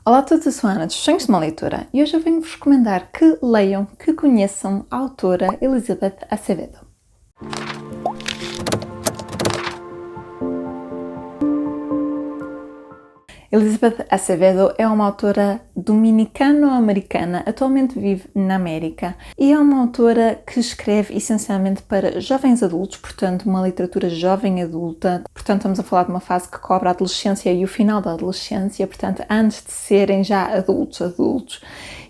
Olá a todos, eu sou a Ana dos Sonhos de uma Leitora e hoje eu venho-vos recomendar que leiam, que conheçam a autora Elizabeth Acevedo. Elizabeth Acevedo é uma autora dominicano-americana, atualmente vive na América e é uma autora que escreve essencialmente para jovens adultos, portanto uma literatura jovem adulta, portanto estamos a falar de uma fase que cobre a adolescência e o final da adolescência, portanto antes de serem já adultos.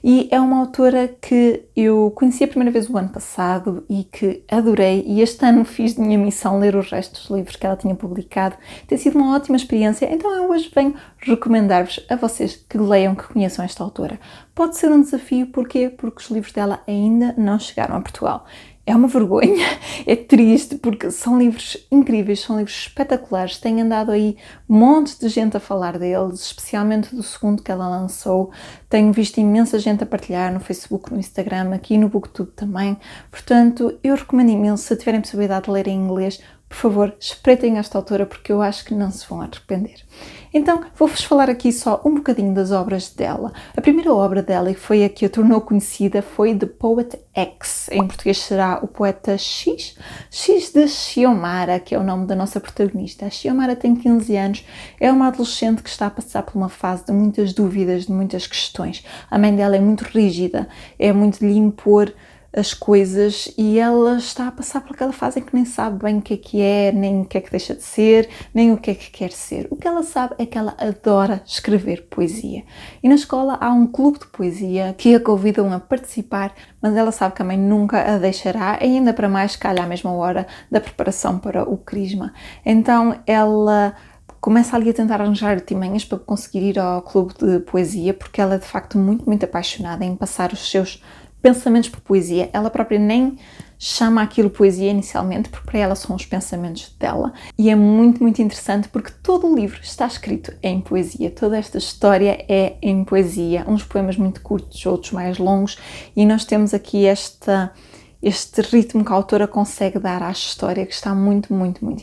E é uma autora que eu conheci a primeira vez o ano passado e que adorei, e este ano fiz de minha missão ler o resto dos livros que ela tinha publicado. Tem sido uma ótima experiência, então eu hoje venho recomendar-vos a vocês que leiam, que conheçam esta autora. Pode ser um desafio, porquê? Porque os livros dela ainda não chegaram a Portugal. É uma vergonha, é triste, porque são livros incríveis, são livros espetaculares. Tem andado aí montes de gente a falar deles, especialmente do segundo que ela lançou. Tenho visto imensa gente a partilhar no Facebook, no Instagram, aqui no BookTube também. Portanto, eu recomendo imenso, se tiverem possibilidade de ler em inglês, por favor, espreitem esta autora porque eu acho que não se vão arrepender. Então, vou-vos falar aqui só um bocadinho das obras dela. A primeira obra dela, e foi a que a tornou conhecida, foi The Poet X. Em português será o Poeta X. X de Xiomara, que é o nome da nossa protagonista. A Xiomara tem 15 anos, é uma adolescente que está a passar por uma fase de muitas dúvidas, de muitas questões. A mãe dela é muito rígida, é muito de lhe impor as coisas e ela está a passar por aquela fase em que nem sabe bem o que é, nem o que é que deixa de ser, nem o que é que quer ser. O que ela sabe é que ela adora escrever poesia. E na escola há um clube de poesia que a convidam a participar, mas ela sabe que a mãe nunca a deixará, e ainda para mais calha à mesma hora da preparação para o crisma. Então ela começa ali a tentar arranjar artimanhas para conseguir ir ao clube de poesia, porque ela é de facto muito apaixonada em passar os seus pensamentos por poesia. Ela própria nem chama aquilo poesia inicialmente, porque para ela são os pensamentos dela. E é muito interessante porque todo o livro está escrito em poesia. Toda esta história é em poesia. Uns poemas muito curtos, outros mais longos. E nós temos aqui este ritmo que a autora consegue dar à história, que está muito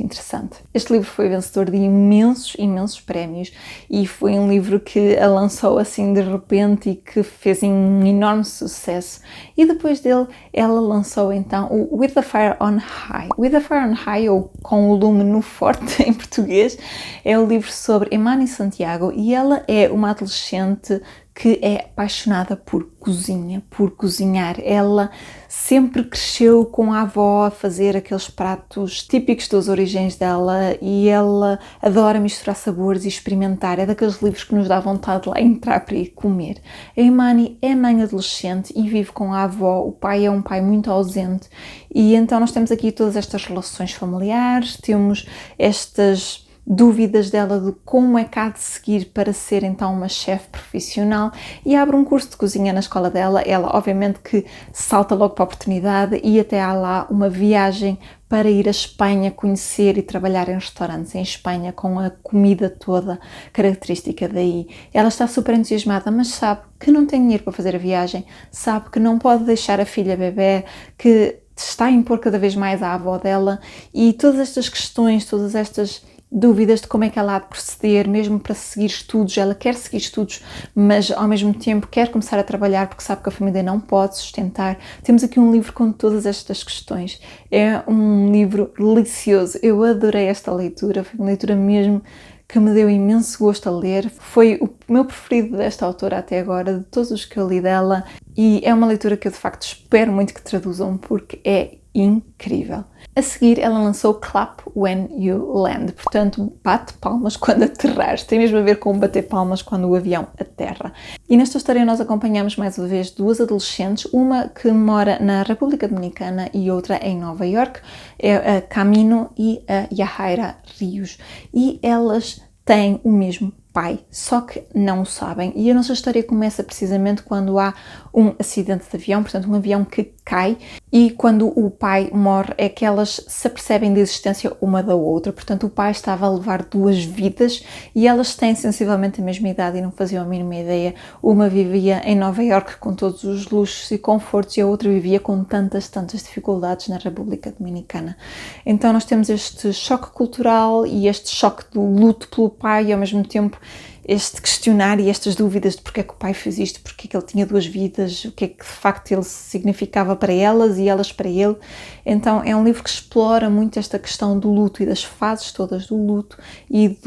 interessante. Este livro foi vencedor de imensos prémios e foi um livro que a lançou assim de repente e que fez um enorme sucesso. E depois dele, ela lançou então o With the Fire on High. With the Fire on High, ou Com o Lume no Forte em português, é o livro sobre Emani Santiago, e ela é uma adolescente que é apaixonada por cozinha, por cozinhar. Ela sempre cresceu com a avó a fazer aqueles pratos típicos das origens dela e ela adora misturar sabores e experimentar. É daqueles livros que nos dá vontade de lá entrar para ir comer. A Emani é mãe adolescente e vive com a avó. O pai é um pai muito ausente e então nós temos aqui todas estas relações familiares, temos estas dúvidas dela de como é que há de seguir para ser então uma chefe profissional, e abre um curso de cozinha na escola dela. Ela obviamente que salta logo para a oportunidade e até há lá uma viagem para ir à Espanha conhecer e trabalhar em restaurantes em Espanha com a comida toda característica daí. Ela está super entusiasmada, mas sabe que não tem dinheiro para fazer a viagem, sabe que não pode deixar a filha bebé, que está a impor cada vez mais à avó dela, e todas estas questões, todas estas dúvidas de como é que ela há de proceder, mesmo para seguir estudos. Ela quer seguir estudos, mas ao mesmo tempo quer começar a trabalhar porque sabe que a família não pode sustentar. Temos aqui um livro com todas estas questões. É um livro delicioso. Eu adorei esta leitura, foi uma leitura mesmo que me deu imenso gosto a ler. Foi o meu preferido desta autora até agora, de todos os que eu li dela, e é uma leitura que eu de facto espero muito que traduzam porque é incrível. A seguir, ela lançou Clap When You Land, portanto, bate palmas quando aterrares. Tem mesmo a ver com bater palmas quando o avião aterra. E nesta história nós acompanhamos mais uma vez duas adolescentes, uma que mora na República Dominicana e outra em Nova York, é a Camino e a Yahaira Rios. E elas têm o mesmo pai, só que não o sabem. E a nossa história começa precisamente quando há um acidente de avião, portanto um avião que cai, e quando o pai morre é que elas se apercebem da existência uma da outra. Portanto o pai estava a levar duas vidas e elas têm sensivelmente a mesma idade e não faziam a mínima ideia. Uma vivia em Nova Iorque com todos os luxos e confortos e a outra vivia com tantas dificuldades na República Dominicana. Então nós temos este choque cultural e este choque do luto pelo pai e ao mesmo tempo este questionar e estas dúvidas de porque é que o pai fez isto, porque é que ele tinha duas vidas, o que é que de facto ele significava para elas e elas para ele. Então é um livro que explora muito esta questão do luto e das fases todas do luto e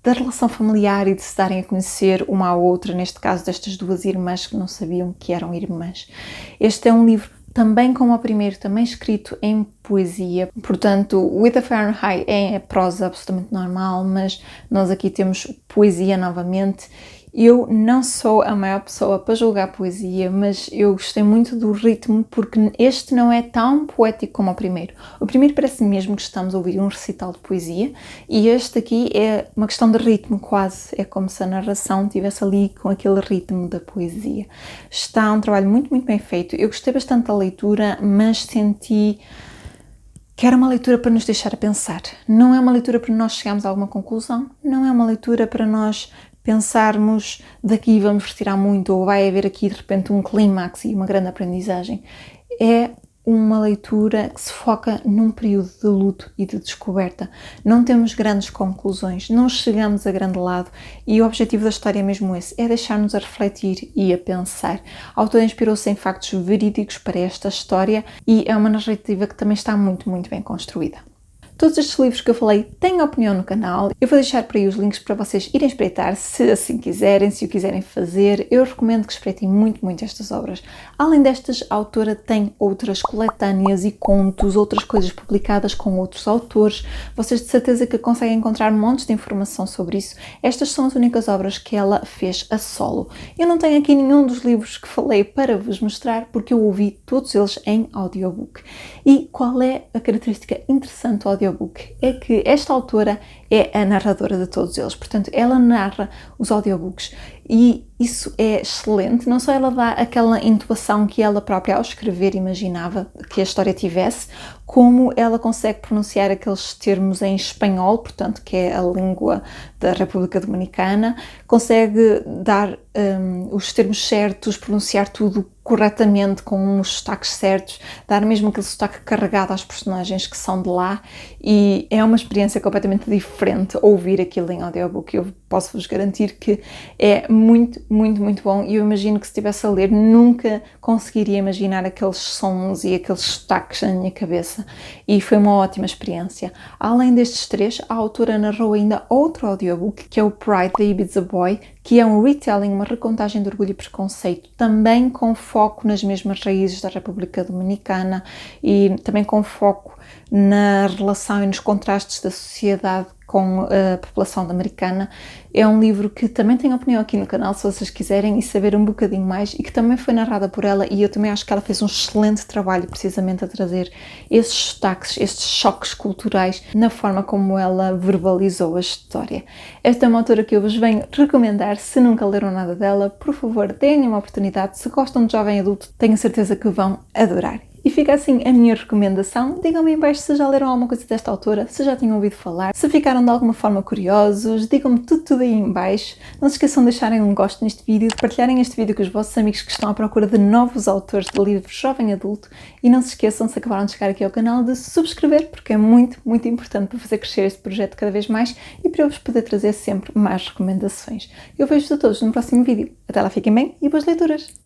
da relação familiar e de se darem a conhecer uma à outra, neste caso destas duas irmãs que não sabiam que eram irmãs. Este é um livro também como o primeiro, também escrito em poesia, portanto, With a Fahrenheit é prosa absolutamente normal, mas nós aqui temos poesia novamente. Eu não sou a maior pessoa para julgar poesia, mas eu gostei muito do ritmo porque este não é tão poético como o primeiro. O primeiro parece mesmo que estamos a ouvir um recital de poesia e este aqui é uma questão de ritmo quase, é como se a narração estivesse ali com aquele ritmo da poesia. Está um trabalho muito, muito bem feito. Eu gostei bastante da leitura, mas senti que era uma leitura para nos deixar a pensar. Não é uma leitura para nós chegarmos a alguma conclusão, não é uma leitura para nós pensarmos daqui vamos retirar muito ou vai haver aqui de repente um clímax e uma grande aprendizagem. É uma leitura que se foca num período de luto e de descoberta. Não temos grandes conclusões, não chegamos a grande lado e o objetivo da história é mesmo esse, é deixar-nos a refletir e a pensar. A autora inspirou-se em factos verídicos para esta história e é uma narrativa que também está muito, muito bem construída. Todos estes livros que eu falei têm opinião no canal, eu vou deixar por aí os links para vocês irem espreitar, se assim quiserem, se o quiserem fazer. Eu recomendo que espreitem muito, muito estas obras. Além destas, a autora tem outras coletâneas e contos, outras coisas publicadas com outros autores. Vocês de certeza que conseguem encontrar montes de informação sobre isso. Estas são as únicas obras que ela fez a solo. Eu não tenho aqui nenhum dos livros que falei para vos mostrar, porque eu ouvi todos eles em audiobook. E qual é a característica interessante do audiobook? É que esta autora é a narradora de todos eles, portanto ela narra os audiobooks e isso é excelente, não só ela dá aquela intuação que ela própria ao escrever imaginava que a história tivesse, como ela consegue pronunciar aqueles termos em espanhol, portanto que é a língua da República Dominicana, consegue dar os termos certos, pronunciar tudo corretamente, com os sotaques certos, dar mesmo aquele sotaque carregado às personagens que são de lá e é uma experiência completamente diferente ouvir aquilo em audiobook. Eu posso-vos garantir que é muito, muito, muito bom e eu imagino que se estivesse a ler nunca conseguiria imaginar aqueles sons e aqueles sotaques na minha cabeça e foi uma ótima experiência. Além destes três, a autora narrou ainda outro audiobook que é o Pride, the Ibiza Boy, que é um retelling, uma recontagem de Orgulho e Preconceito, também com foco nas mesmas raízes da República Dominicana e também com foco na relação e nos contrastes da sociedade com a população americana. É um livro que também tem opinião aqui no canal, se vocês quiserem e saber um bocadinho mais, e que também foi narrada por ela e eu também acho que ela fez um excelente trabalho precisamente a trazer esses sotaques, estes choques culturais na forma como ela verbalizou a história. Esta é uma autora que eu vos venho recomendar, se nunca leram nada dela, por favor, deem uma oportunidade, se gostam de jovem adulto, tenho certeza que vão adorar. E fica assim a minha recomendação. Digam-me em baixo se já leram alguma coisa desta autora, se já tinham ouvido falar, se ficaram de alguma forma curiosos, digam-me tudo aí em baixo. Não se esqueçam de deixarem um gosto neste vídeo, de partilharem este vídeo com os vossos amigos que estão à procura de novos autores de livros jovem adulto e não se esqueçam, se acabaram de chegar aqui ao canal, de subscrever, porque é muito, muito importante para fazer crescer este projeto cada vez mais e para eu vos poder trazer sempre mais recomendações. Eu vejo-vos a todos no próximo vídeo. Até lá, fiquem bem e boas leituras!